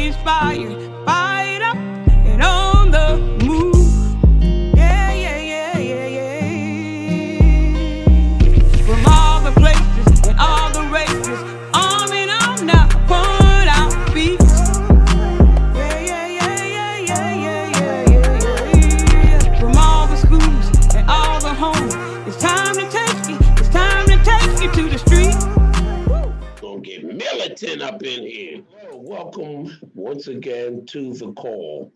inspired, fired up, and on the move. Yeah, yeah, yeah, yeah, yeah. From all the places and all the races, arm in arm now, upon our feet. Yeah, yeah, yeah, yeah, yeah, yeah, yeah, yeah, yeah. From all the schools and all the homes, it's time to take it. It's time to take it to the street. Gonna get militant up in here. Hello, welcome once again to The Call,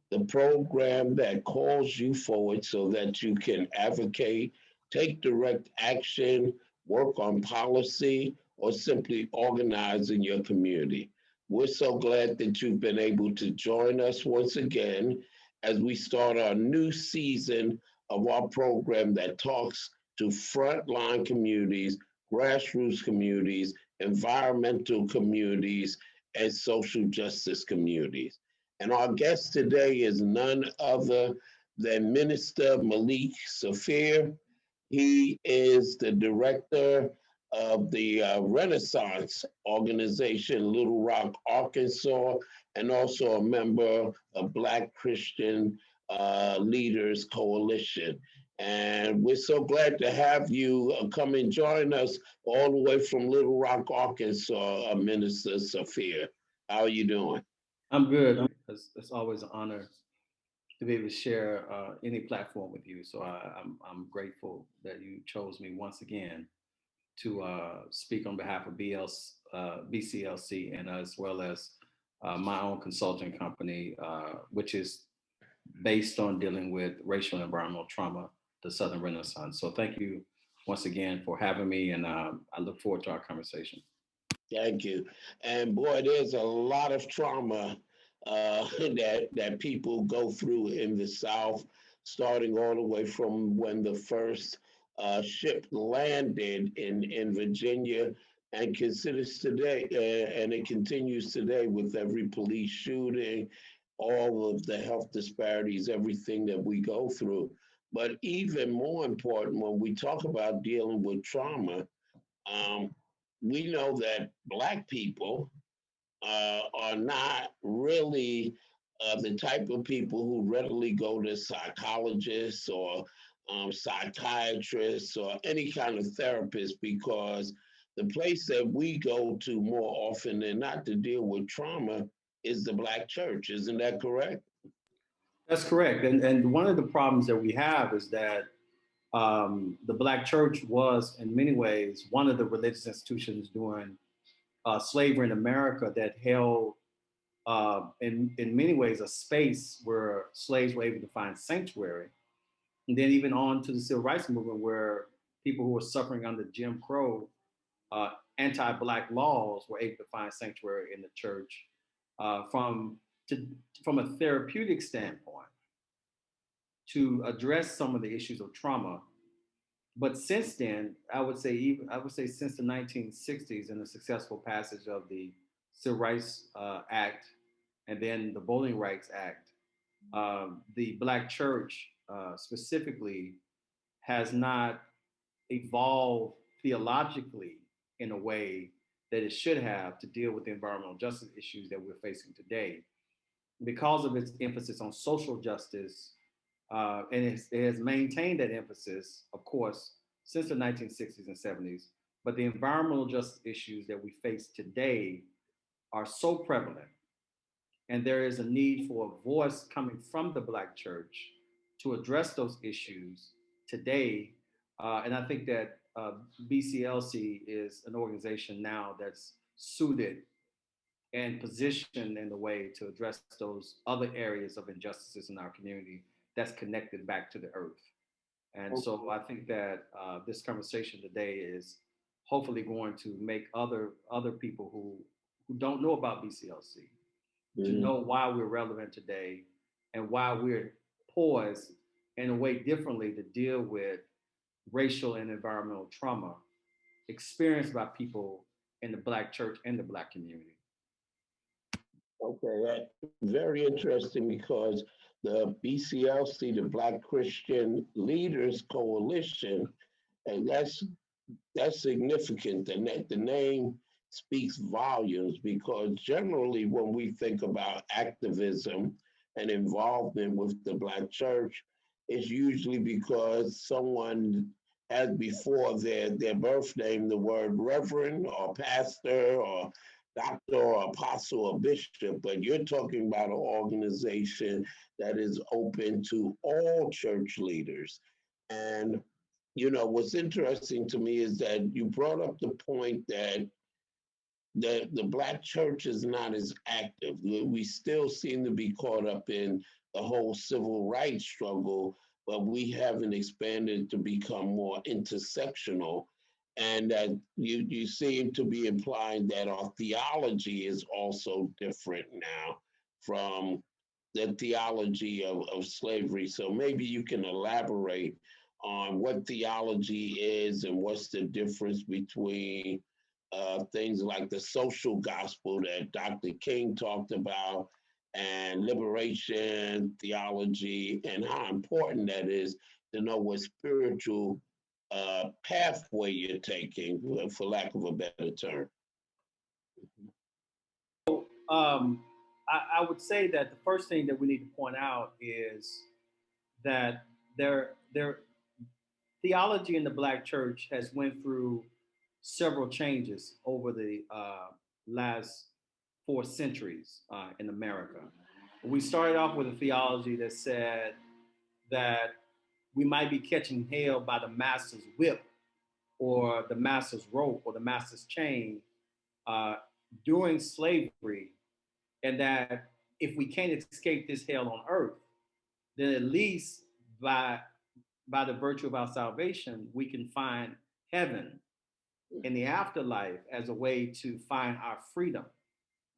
the program that calls you forward so that you can advocate, take direct action, work on policy, or simply organize in your community. We're so glad that you've been able to join us once again as we start our new season of our program that talks to frontline communities, grassroots communities, environmental communities, and social justice communities. And our guest today is none other than Minister Malik Saafir. He is the director of the Renaissance organization, Little Rock, Arkansas, and also a member of Black Christian Leaders Coalition. And we're so glad to have you come and join us all the way from Little Rock, Arkansas, Minister Saafir. How are you doing? I'm good. It's always an honor to be able to share any platform with you. So I'm grateful that you chose me once again to speak on behalf of BCLC and as well as my own consulting company, which is based on dealing with racial and environmental trauma, the Southern Renaissance. So thank you once again for having me, and I look forward to our conversation. Thank you. And boy, there's a lot of trauma that people go through in the South, starting all the way from when the first ship landed in Virginia, and considers today, and it continues today with every police shooting, all of the health disparities, everything that we go through. But even more important, when we talk about dealing with trauma, um, we know that Black people are not really the type of people who readily go to psychologists or psychiatrists or any kind of therapist because the place that we go to more often than not to deal with trauma is the Black church. Isn't that correct? That's correct. And one of the problems that we have is that the Black church was, in many ways, one of the religious institutions during slavery in America that held, in many ways, a space where slaves were able to find sanctuary. And then even on to the civil rights movement, where people who were suffering under Jim Crow anti-Black laws were able to find sanctuary in the church to, from a therapeutic standpoint to address some of the issues of trauma. But since then, I would say since the 1960s and the successful passage of the Civil Rights Act and then the Voting Rights Act, the Black church specifically has not evolved theologically in a way that it should have to deal with the environmental justice issues that we're facing today. Because of its emphasis on social justice, and it has maintained that emphasis, of course, since the 1960s and 70s. But the environmental justice issues that we face today are so prevalent, and there is a need for a voice coming from the Black church to address those issues today. And I think that BCLC is an organization now that's suited and positioned in the way to address those other areas of injustices in our community that's connected back to the earth. And so I think that this conversation today is hopefully going to make other people who don't know about BCLC to Mhm. know why we're relevant today and why we're poised in a way differently to deal with racial and environmental trauma experienced by people in the Black church and the Black community. Okay, that's very interesting because the BCLC, the Black Christian Leaders Coalition, and that's significant. The name speaks volumes, because generally when we think about activism and involvement with the Black church, it's usually because someone has before their birth name the word reverend or pastor or doctor or apostle or bishop. But you're talking about an organization that is open to all church leaders. And what's interesting to me is that you brought up the point that the Black church is not as active. We still seem to be caught up in the whole civil rights struggle, but we haven't expanded to become more intersectional. And that you seem to be implying that our theology is also different now from the theology of slavery. So maybe you can elaborate on what theology is and what's the difference between things like the social gospel that Dr. King talked about and liberation theology, and how important that is to know what spiritual pathway you're taking, for lack of a better term. Um, I would say that the first thing that we need to point out is that their theology in the Black church has went through several changes over the last 4 centuries in America. We started off with a theology that said that we might be catching hell by the master's whip or the master's rope or the master's chain uh, during slavery, and that if we can't escape this hell on earth, then at least by the virtue of our salvation, we can find heaven in the afterlife as a way to find our freedom.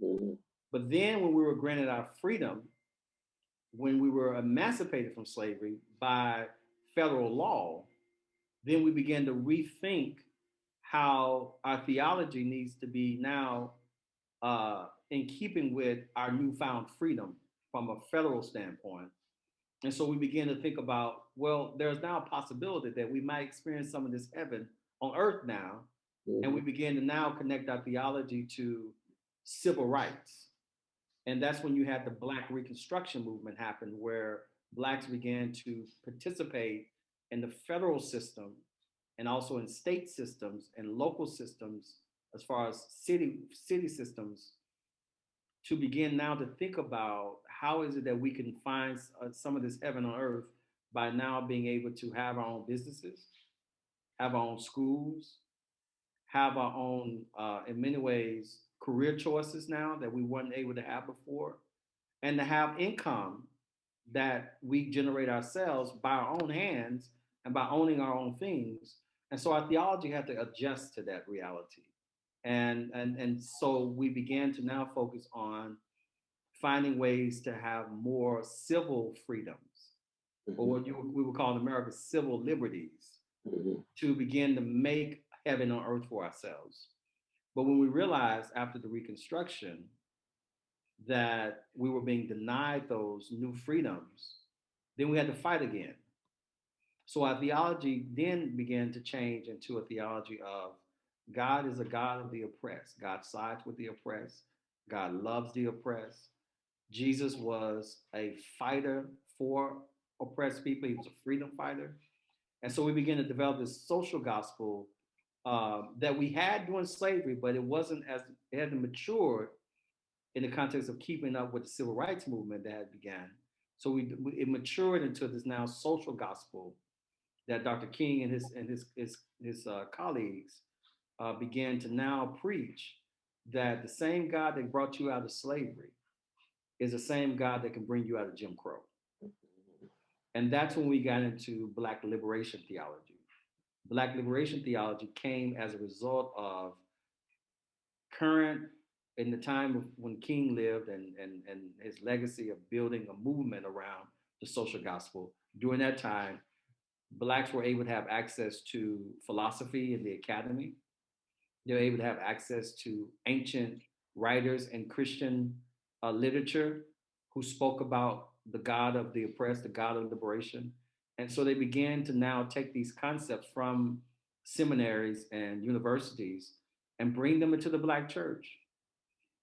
Mhm. But then when we were granted our freedom, when we were emancipated from slavery by federal law, then we began to rethink how our theology needs to be now in keeping with our newfound freedom from a federal standpoint. And so we began to think about, well, there's now a possibility that we might experience some of this heaven on earth now. And we began to now connect our theology to civil rights. And that's when you had the Black Reconstruction movement happen, where Blacks began to participate in the federal system and also in state systems and local systems, as far as city systems, to begin now to think about how is it that we can find some of this heaven on earth by now being able to have our own businesses, have our own schools, have our own, in many ways, career choices now that we weren't able to have before, and to have income that we generate ourselves by our own hands and by owning our own things. And so our theology had to adjust to that reality. And so we began to now focus on finding ways to have more civil freedoms, or what we would call in America civil liberties, to begin to make heaven on earth for ourselves. But when we realized after the Reconstruction that we were being denied those new freedoms, then we had to fight again. So our theology then began to change into a theology of God is a God of the oppressed. God sides with the oppressed. God loves the oppressed. Jesus was a fighter for oppressed people. He was a freedom fighter. And so we began to develop this social gospel that we had during slavery, but it hadn't matured in the context of keeping up with the civil rights movement that had began. So it matured into this now social gospel that Dr. King and his colleagues began to now preach, that the same God that brought you out of slavery is the same God that can bring you out of Jim Crow. And that's when we got into Black liberation theology. Black liberation theology came as a result of current, in the time of when King lived, and his legacy of building a movement around the social gospel. During that time, Blacks were able to have access to philosophy in the academy. They were able to have access to ancient writers and Christian literature who spoke about the God of the oppressed, the God of liberation. And so they began to now take these concepts from seminaries and universities and bring them into the Black church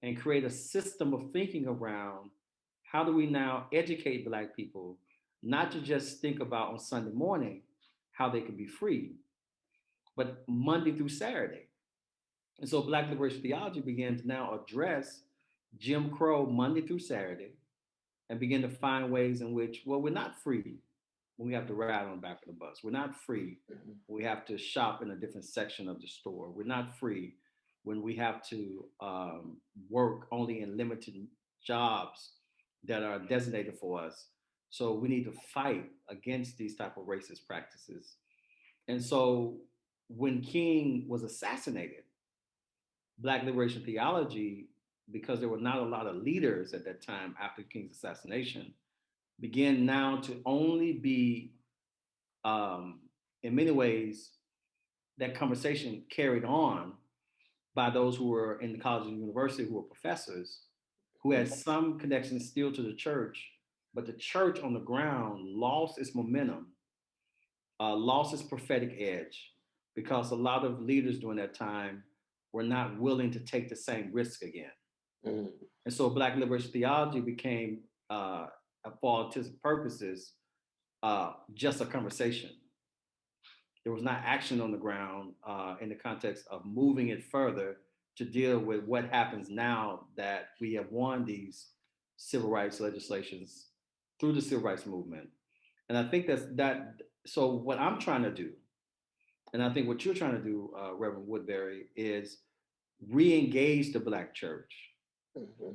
and create a system of thinking around how do we now educate Black people, not to just think about on Sunday morning how they can be free, but Monday through Saturday. And so Black liberation theology began to now address Jim Crow Monday through Saturday and begin to find ways in which, well, we're not free when we have to ride on the back of the bus. We're not free when we have to shop in a different section of the store. We're not free when we have to work only in limited jobs that are designated for us. So we need to fight against these type of racist practices. And so when King was assassinated, Black liberation theology, because there were not a lot of leaders at that time after King's assassination, began now to only be, in many ways, that conversation carried on by those who were in the college and university who were professors, who had some connections still to the church, but the church on the ground lost its momentum, lost its prophetic edge, because a lot of leaders during that time were not willing to take the same risk again. Mm-hmm. And so Black liberation theology became, for all intents and purposes, just a conversation. There was not action on the ground in the context of moving it further to deal with what happens now that we have won these civil rights legislations through the civil rights movement. And I think that. So what I'm trying to do, and I think what you're trying to do, Reverend Woodberry, is re-engage the Black church mm-hmm.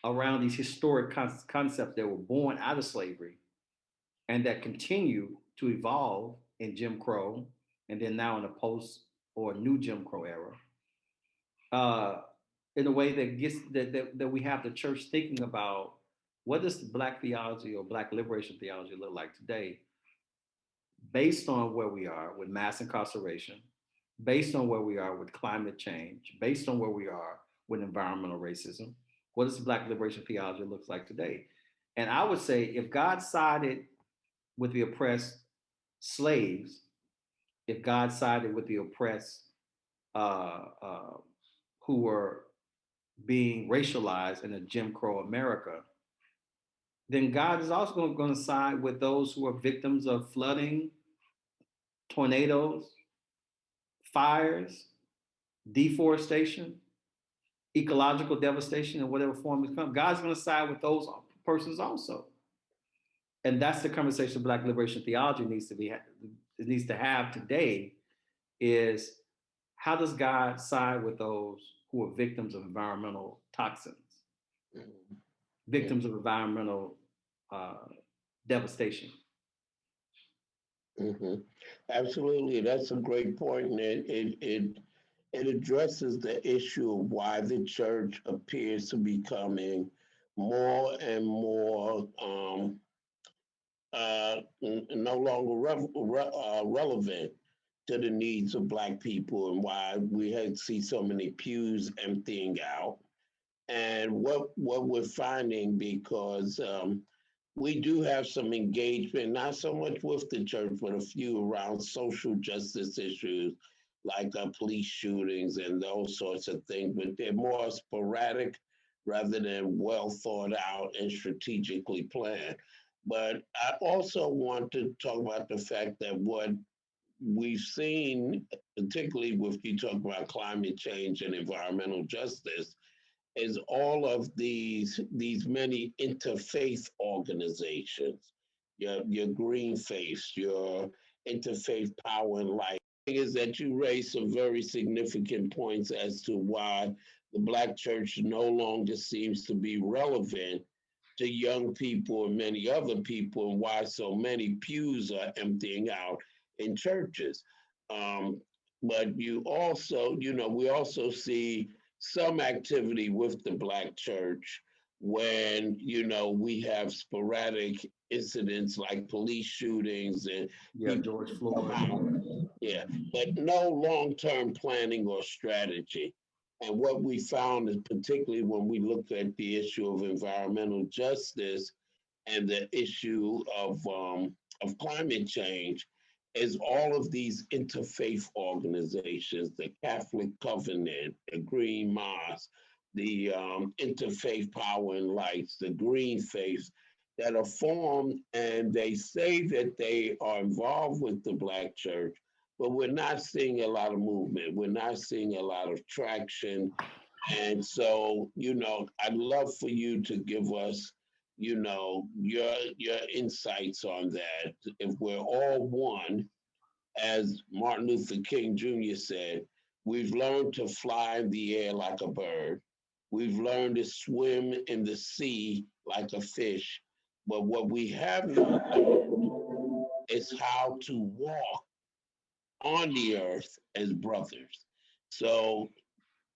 around these historic concepts that were born out of slavery and that continue to evolve in Jim Crow and then now in a post or new Jim Crow era, in a way that gets that we have the church thinking about what does Black theology or Black liberation theology look like today, based on where we are with mass incarceration, based on where we are with climate change, based on where we are with environmental racism. What does Black liberation theology look like today? And I would say if God sided with the oppressed slaves, if God sided with the oppressed who were being racialized in a Jim Crow America, then God is also going to side with those who are victims of flooding, tornadoes, fires, deforestation, ecological devastation in whatever form it comes. God's going to side with those persons also. And that's the conversation Black liberation theology needs to have today, is how does God side with those who are victims of environmental toxins, mm-hmm. victims of environmental devastation? Mm-hmm. Absolutely, that's a great point, and it addresses the issue of why the church appears to be becoming more and more no longer relevant to the needs of Black people, and why we see so many pews emptying out. And what we're finding, because we do have some engagement, not so much with the church, but a few around social justice issues like police shootings and those sorts of things, but they're more sporadic rather than well thought out and strategically planned. But I also want to talk about the fact that what we've seen, particularly with you talk about climate change and environmental justice, is all of these many interfaith organizations, your Green Faith, your Interfaith Power and Light. The thing is that you raise some very significant points as to why the Black church no longer seems to be relevant to young people and many other people, and why so many pews are emptying out in churches. But you also, we also see some activity with the Black church when, we have sporadic incidents like police shootings and George Floyd. Yeah, but no long-term planning or strategy. And what we found is, particularly when we looked at the issue of environmental justice and the issue of climate change, is all of these interfaith organizations, the Catholic Covenant, the Green Mosque, the Interfaith Power and Lights, the Green Faith, that are formed, and they say that they are involved with the Black church, but we're not seeing a lot of movement. We're not seeing a lot of traction. And so, I'd love for you to give us, your insights on that. If we're all one, as Martin Luther King Jr. said, we've learned to fly in the air like a bird. We've learned to swim in the sea like a fish. But what we have not learned is how to walk on the earth as brothers. So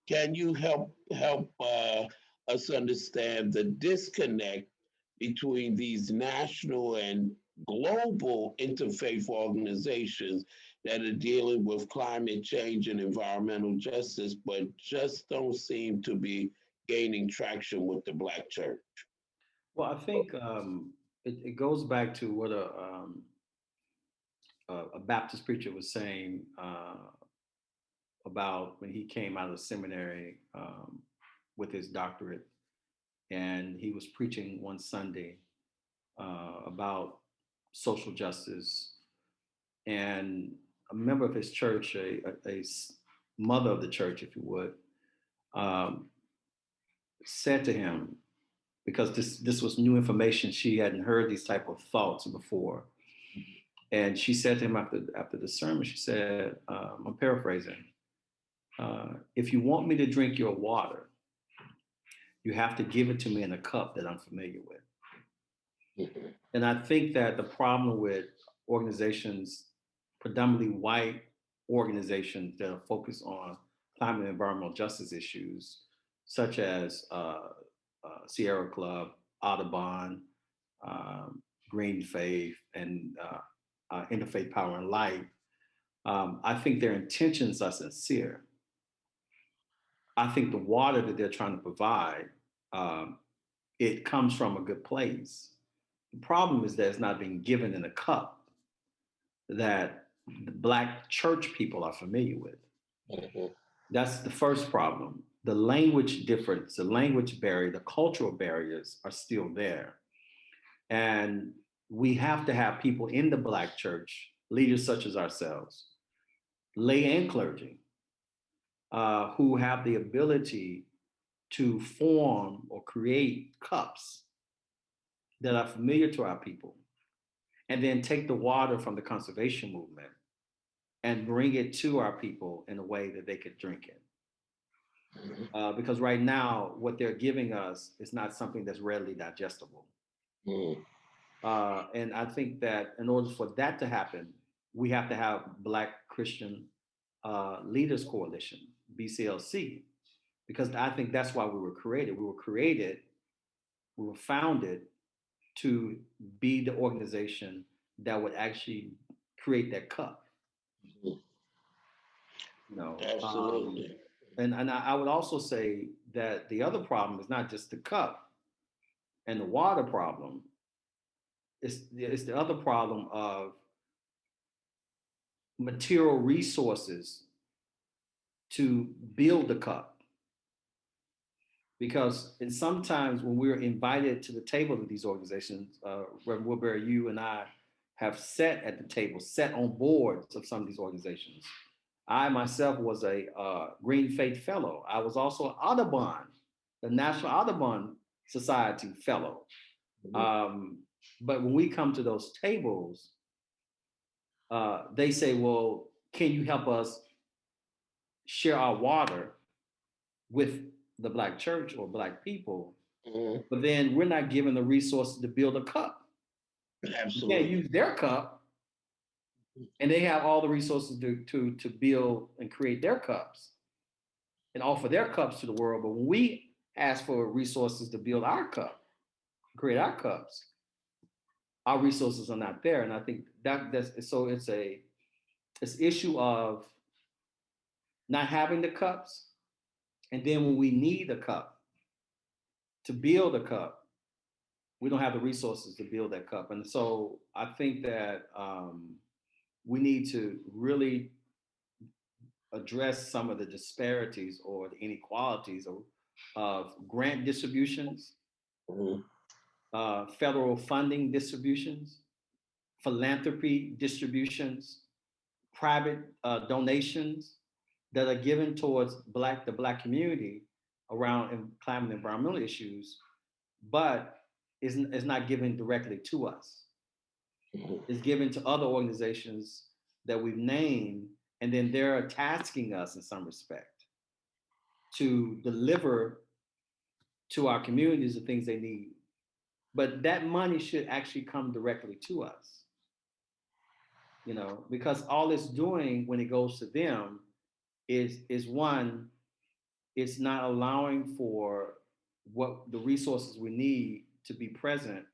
can you help us understand the disconnect between these national and global interfaith organizations that are dealing with climate change and environmental justice, but just don't seem to be gaining traction with the Black church? Well, I think it goes back to what a Baptist preacher was saying about when he came out of seminary with his doctorate, and he was preaching one Sunday about social justice. And a member of his church, a mother of the church, if you would, said to him, because this was new information, she hadn't heard these type of thoughts before. And she said to him after the sermon, she said, I'm paraphrasing, if you want me to drink your water, you have to give it to me in a cup that I'm familiar with. Mm-hmm. And I think that the problem with organizations, predominantly white organizations that are focused on climate and environmental justice issues, such as Sierra Club, Audubon, Green Faith, and Interfaith Power and Light, I think their intentions are sincere. I think the water that they're trying to provide, it comes from a good place. The problem is that it's not being given in a cup that the Black church people are familiar with. Mm-hmm. That's the first problem. The language difference, the language barrier, the cultural barriers are still there. And we have to have people in the Black church, leaders such as ourselves, lay and clergy, who have the ability to form or create cups that are familiar to our people, and then take the water from the conservation movement and bring it to our people in a way that they could drink it. Mm-hmm. Because right now, what they're giving us is not something that's readily digestible. Mm. And I think that in order for that to happen, we have to have Black Christian Leaders Coalition, BCLC, because I think that's why we were created. We were founded to be the organization that would actually create that cup. Absolutely. And I would also say that the other problem is not just the cup and the water problem. It's the other problem of material resources to build the cup. Because sometimes when we're invited to the table of these organizations, Reverend Woodberry, you and I have sat at the table, sat on boards of some of these organizations. I myself was a Green Faith Fellow. I was also an Audubon, the National Audubon Society Fellow. Mm-hmm. But when we come to those tables, they say, well, can you help us share our water with the Black church or Black people? Mm-hmm. But then we're not given the resources to build a cup. Absolutely. You can't use their cup, and they have all the resources to build and create their cups and offer their cups to the world. But when we ask for resources to build our cup, create our cups, our resources are not there. And I think that's so it's issue of not having the cups. And then when we need a cup to build a cup, we don't have the resources to build that cup. And so I think that we need to really address some of the disparities or the inequalities of grant distributions, Mhm. federal funding distributions, philanthropy distributions, private donations that are given towards the black community around climate and environmental issues, but is not given directly to us. Mhm. Is given to other organizations that we've named, and then they're tasking us in some respect to deliver to our communities the things they need. But that money should actually come directly to us, because all it's doing when it goes to them is one, it's not allowing for what the resources we need to be present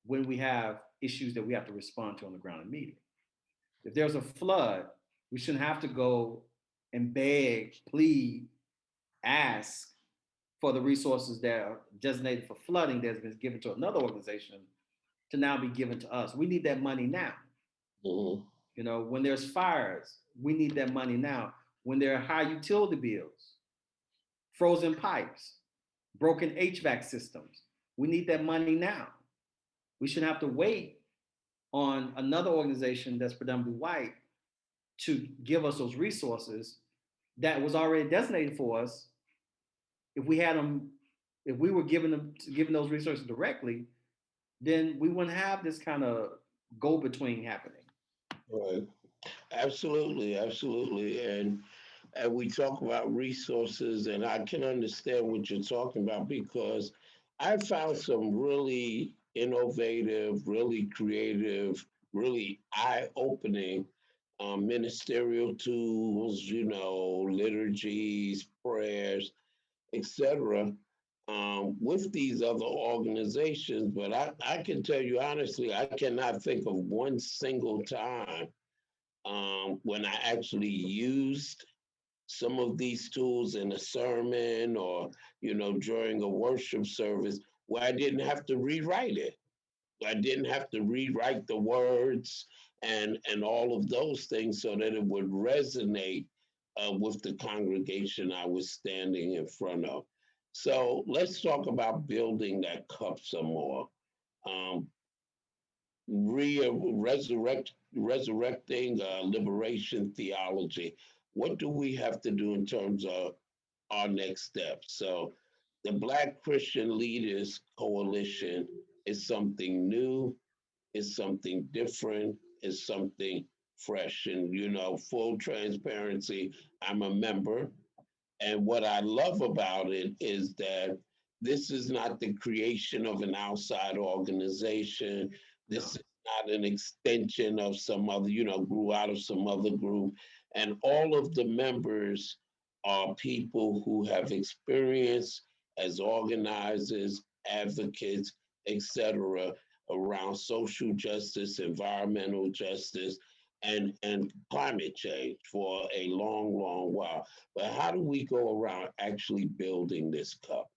when we have issues that we have to respond to on the ground immediately. If there's a flood, we shouldn't have to go and beg, plead, ask for the resources that are designated for flooding that's been given to another organization to now be given to us. We need that money now. Mhm. When there's fires, we need that money now. When there are high utility bills, frozen pipes, broken HVAC systems, we need that money now. We shouldn't have to wait on another organization that's predominantly white to give us those resources that was already designated for us. If we had them, if we were given those resources directly, then we wouldn't have this kind of go between happening. Right. Absolutely, absolutely. And we talk about resources, and I can understand what you're talking about because I found some really innovative, really creative, really eye-opening ministerial tools, liturgies, prayers, etc., with these other organizations. But I can tell you honestly, I cannot think of one single time when I actually used some of these tools in a sermon or, during a worship service where I didn't have to rewrite it. I didn't have to rewrite the words and all of those things so that it would resonate with the congregation I was standing in front of. So let's talk about building that cup some more. Um, resurrecting liberation theology. What do we have to do in terms of our next steps? So, the Black Christian Leaders Coalition is something new, is something different, is something fresh. And, full transparency, I'm a member. And what I love about it is that this is not the creation of an outside organization. No. This is not an extension of some other, grew out of some other group. And all of the members are people who have experience as organizers, advocates, etc., around social justice, environmental justice, and climate change for a long, long while. But how do we go around actually building this cup?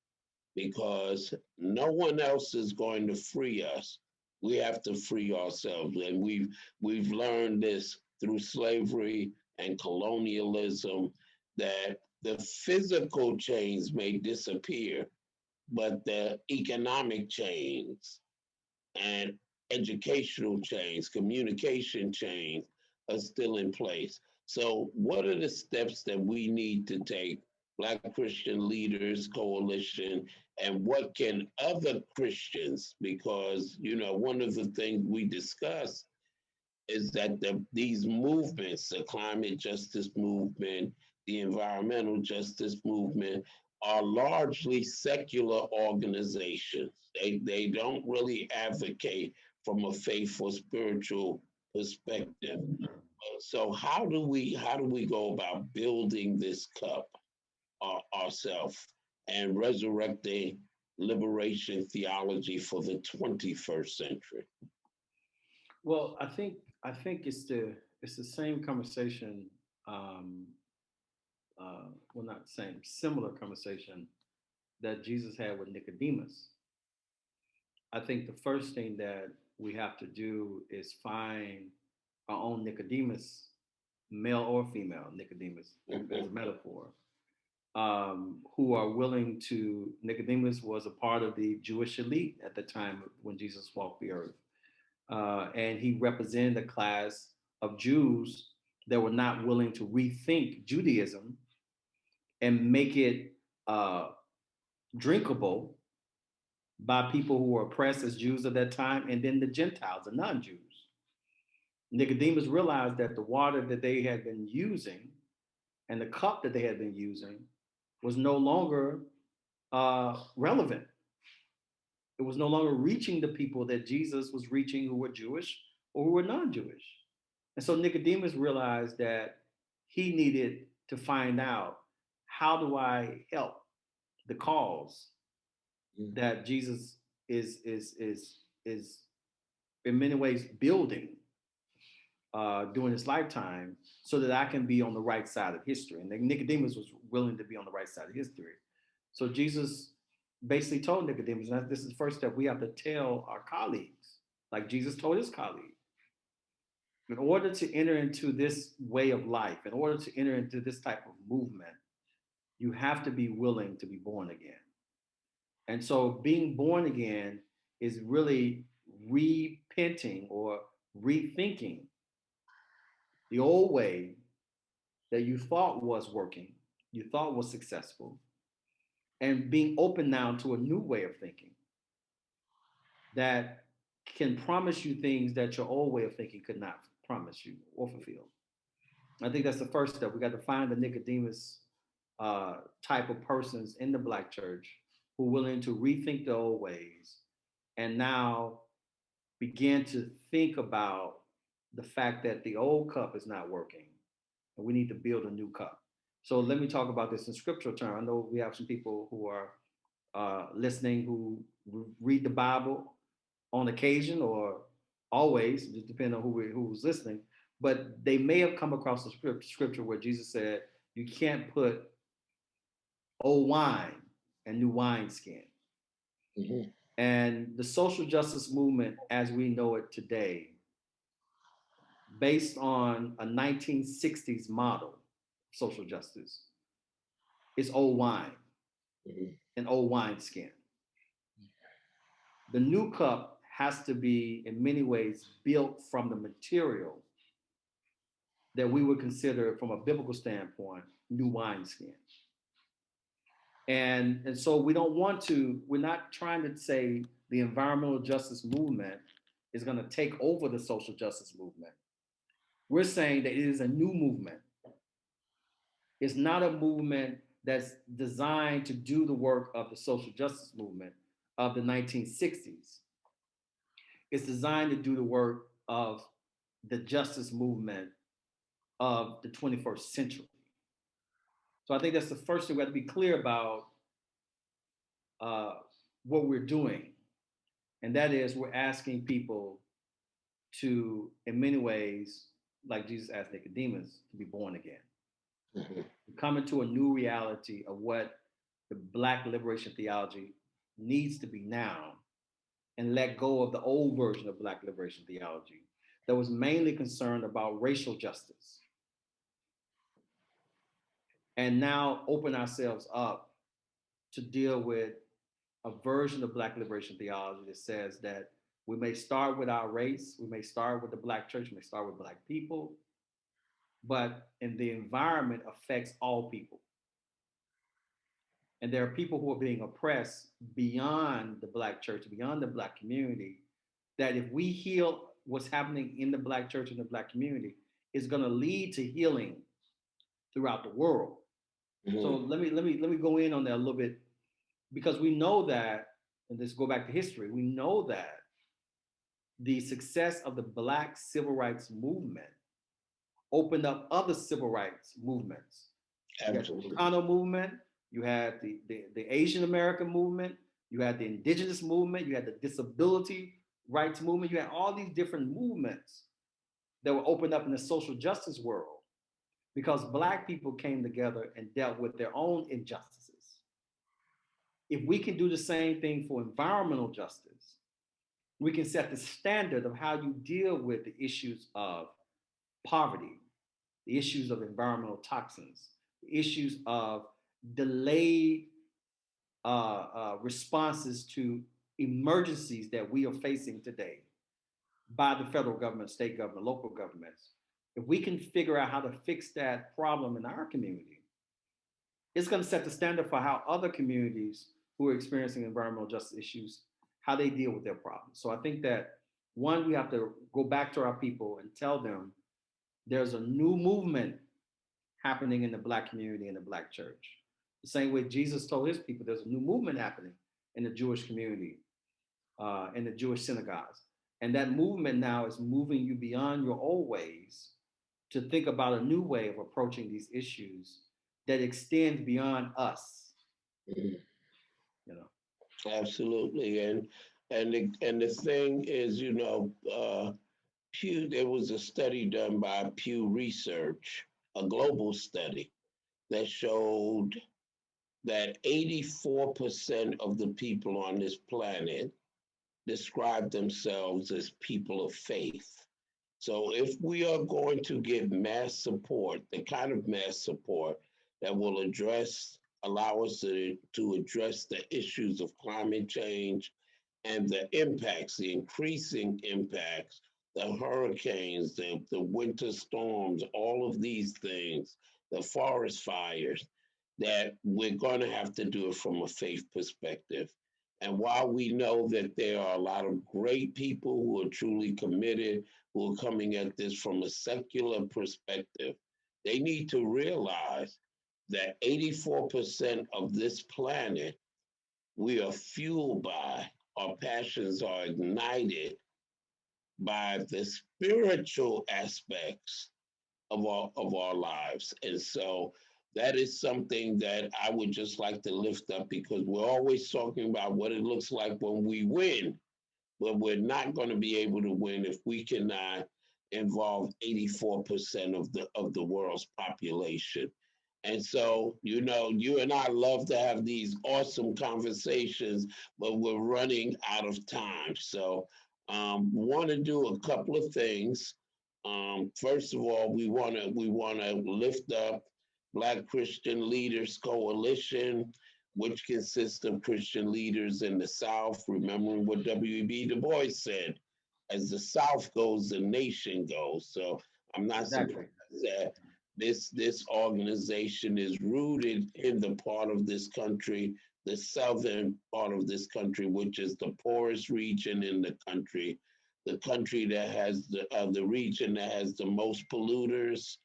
Because no one else is going to free us. We have to free ourselves, and we've learned this through slavery and colonialism that the physical chains may disappear, but the economic chains and educational chains, communication chains are still in place. So, what are the steps that we need to take, Black Christian Leaders Coalition, and what can other Christians, because, one of the things we discussed is that these movements, the climate justice movement, the environmental justice movement, are largely secular organizations. They don't really advocate from a faith or spiritual perspective. So how do we go about building this cup ourselves and resurrecting liberation theology for the 21st century? Well, I think it's the same conversation. Um, well, not the same, similar conversation that Jesus had with Nicodemus. I think the first thing that we have to do is find our own Nicodemus, male or female Nicodemus, as a metaphor, who are willing to. Nicodemus was a part of the Jewish elite at the time when Jesus walked the earth, and he represented a class of Jews that were not willing to rethink Judaism and make it drinkable by people who were oppressed as Jews at that time, and then the Gentiles, the non-Jews. Nicodemus realized that the water that they had been using and the cup that they had been using was no longer relevant. It was no longer reaching the people that Jesus was reaching, who were Jewish or who were non-Jewish. And so Nicodemus realized that he needed to find out, how do I help the cause that Jesus is in many ways building during his lifetime, so that I can be on the right side of history. And Nicodemus was willing to be on the right side of history. So Jesus basically told Nicodemus, and this is the first step, we have to tell our colleagues, like Jesus told his colleague, in order to enter into this way of life, in order to enter into this type of movement, you have to be willing to be born again. And so being born again is really repenting or rethinking the old way that you thought was working, you thought was successful, and being open now to a new way of thinking that can promise you things that your old way of thinking could not promise you or fulfill. I think that's the first step. We got to find the Nicodemus type of persons in the Black church who are willing to rethink the old ways and now begin to think about the fact that the old cup is not working and we need to build a new cup. So let me talk about this in scriptural terms. I know we have some people who are listening who read the Bible on occasion or always, just depending on who's listening, but they may have come across the scripture where Jesus said, you can't put old wine and new wineskin. Mm-hmm. And the social justice movement as we know it today, based on a 1960s model of social justice, is old wine and old wineskin. The new cup has to be, in many ways, built from the material that we would consider, from a biblical standpoint, new wineskin. And so we're not trying to say the environmental justice movement is going to take over the social justice movement. We're saying that it is a new movement. It's not a movement that's designed to do the work of the social justice movement of the 1960s. It's designed to do the work of the justice movement of the 21st century. So I think that's the first thing we have to be clear about what we're doing. And that is, we're asking people to, in many ways, like Jesus asked Nicodemus, to be born again. Mm-hmm. Come into a new reality of what the Black liberation theology needs to be now, and let go of the old version of Black liberation theology that was mainly concerned about racial justice. And now open ourselves up to deal with a version of Black liberation theology that says that we may start with our race, we may start with the Black church, we may start with Black people, but in the environment affects all people. And there are people who are being oppressed beyond the Black church, beyond the Black community, that if we heal what's happening in the Black church and the Black community, it's going to lead to healing throughout the world. Mm-hmm. So let me go in on that a little bit, because we know that, and let's go back to history, we know that the success of the Black civil rights movement opened up other civil rights movements. Absolutely. You had the Chicano movement, you had the Asian American movement, you had the indigenous movement, you had the disability rights movement, you had all these different movements that were opened up in the social justice world because Black people came together and dealt with their own injustices. If we can do the same thing for environmental justice, we can set the standard of how you deal with the issues of poverty, the issues of environmental toxins, the issues of delayed responses to emergencies that we are facing today by the federal government, state government, local governments. If we can figure out how to fix that problem in our community, it's going to set the standard for how other communities who are experiencing environmental justice issues, how they deal with their problems. So I think that one, we have to go back to our people and tell them there's a new movement happening in the Black community and the Black church. The same way Jesus told his people, there's a new movement happening in the Jewish community, in the Jewish synagogues. And that movement now is moving you beyond your old ways to think about a new way of approaching these issues that extend beyond us. Mhm. You know. Absolutely, and the thing is, Pew. There was a study done by Pew Research, a global study that showed that 84% of the people on this planet describe themselves as people of faith. So if we are going to give mass support, the kind of mass support that will allow us to address the issues of climate change and the impacts, the increasing impacts, the hurricanes, the winter storms, all of these things, the forest fires, that we're going to have to do it from a faith perspective. And while we know that there are a lot of great people who are truly committed, who are coming at this from a secular perspective, they need to realize that 84% of this planet we are fueled by, our passions are ignited by the spiritual aspects of our lives. And so that is something that I would just like to lift up, because we're always talking about what it looks like when we win, but we're not going to be able to win if we cannot involve 84% of the world's population. And so, you and I love to have these awesome conversations, but we're running out of time. So, want to do a couple of things. First of all, we want to lift up Black Christian Leaders Coalition, which consists of Christian leaders in the South, remembering what W.E.B. Du Bois said, as the South goes, the nation goes. So I'm not Exactly. surprised that this organization is rooted in the part of this country, the southern part of this country, which is the poorest region in the country that has the region that has the most polluters,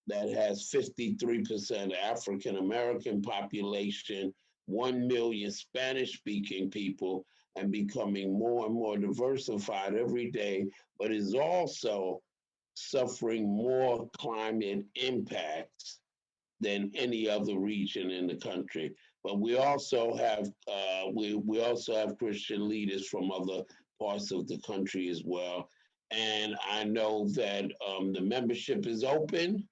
that has 53% African American population, 1 million Spanish speaking people, and becoming more and more diversified every day, but is also suffering more climate impacts than any other region in the country. But we also have we also have Christian leaders from other parts of the country as well. And I know that the membership is open.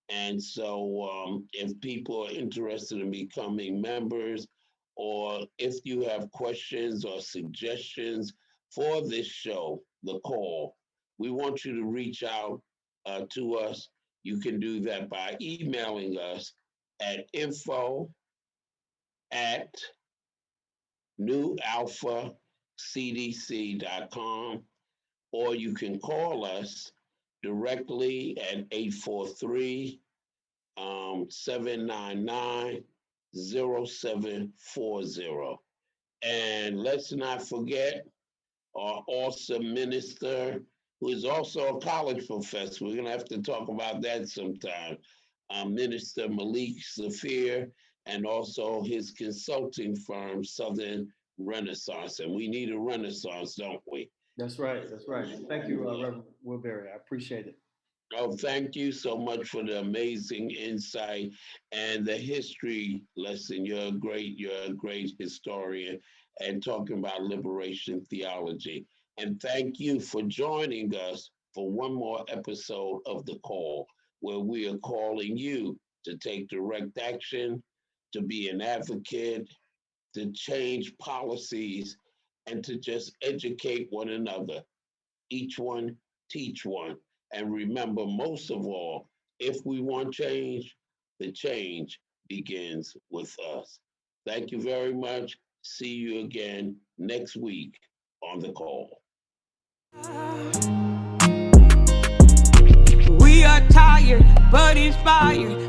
And so if people are interested in becoming members, or if you have questions or suggestions for this show, The Call, we want you to reach out to us. You can do that by emailing us at info@ newalphacdc.com, or you can call us directly at 843 799 0740. And let's not forget our awesome minister, who is also a college professor. We're going to have to talk about that sometime. Minister Malik Saafir, and also his consulting firm, Southern Renaissance. And we need a renaissance, don't we? That's right. That's right. Thank you, Reverend Woodberry. I appreciate it. Oh, thank you so much for the amazing insight and the history lesson. You're a great historian, and talking about liberation theology. And thank you for joining us for one more episode of The Call, where we are calling you to take direct action, to be an advocate, to change policies, and to just educate one another. Each one teach one, And remember, most of all, if we want change, the change begins with us. Thank you very much. See you again next week on the call. We are tired but inspired.